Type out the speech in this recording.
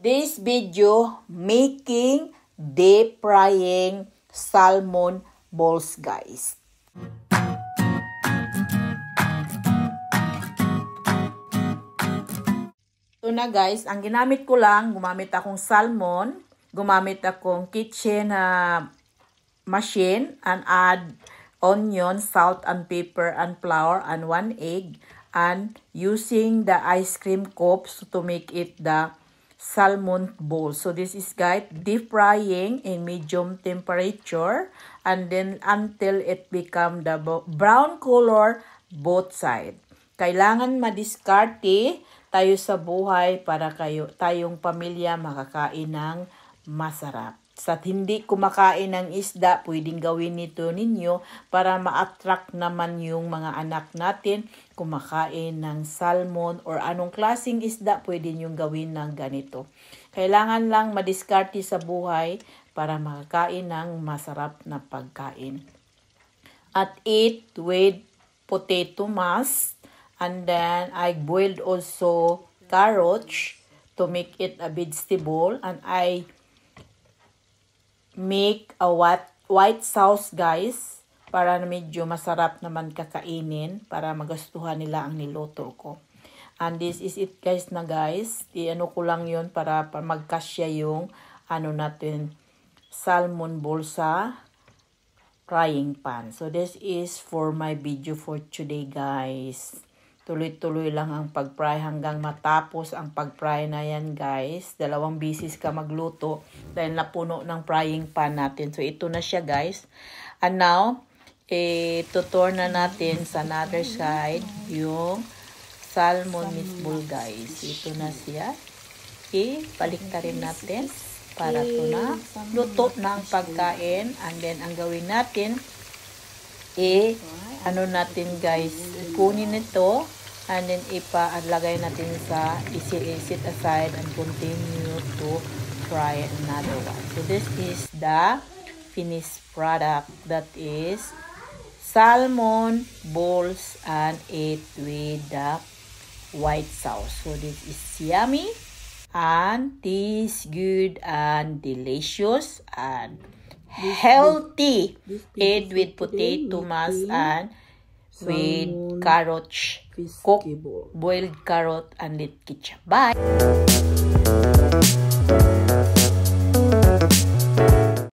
This video making deep frying salmon balls, guys. Ito na guys, ang ginamit ko lang, gumamit akong salmon, gumamit akong kitchen machine, and add onion, salt and pepper and flour and 1 egg, and using the ice cream cups to make it the salmon bowl. So this is guys deep frying in medium temperature and then until it become the brown color both side. Kailangan madiskarte tayo sa buhay para tayong pamilya makakain ng masarap. Sa hindi kumakain ng isda, pwedeng gawin nito ninyo para ma-attract naman yung mga anak natin kumakain ng salmon or anong klaseng isda pwede nyong gawin ng ganito. Kailangan lang madiskarte sa buhay para makakain ng masarap na pagkain. At eat with potato mash, and then I boiled also carrots to make it a vegetable, and I make a white sauce guys para medyo masarap naman kakainin para magustuhan nila ang niluto ko. And this is it guys na guys. Ano ko lang yun para magkasya yung natin salmon ball sa frying pan. So this is for my video for today guys. Tuloy-tuloy lang ang pag-fry hanggang matapos ang pag-fry na yan guys. 2 bisis ka magluto dahil napuno ng frying pan natin. So ito na siya guys. And now, tuturn na natin sa another side yung salmon meatball guys. Ito na siya. Balik na rin natin para ito na luto na ang pagkain. And then ang gawin natin, natin guys, kunin ito and then ipalagay natin sa set aside and continue to fry another one. So this is the finished product, that is salmon balls and eat with the white sauce. So this is yummy and tastes good and delicious and healthy. Eat with potato mash and with carrots, cooked boiled carrot and with ketchup. Bye!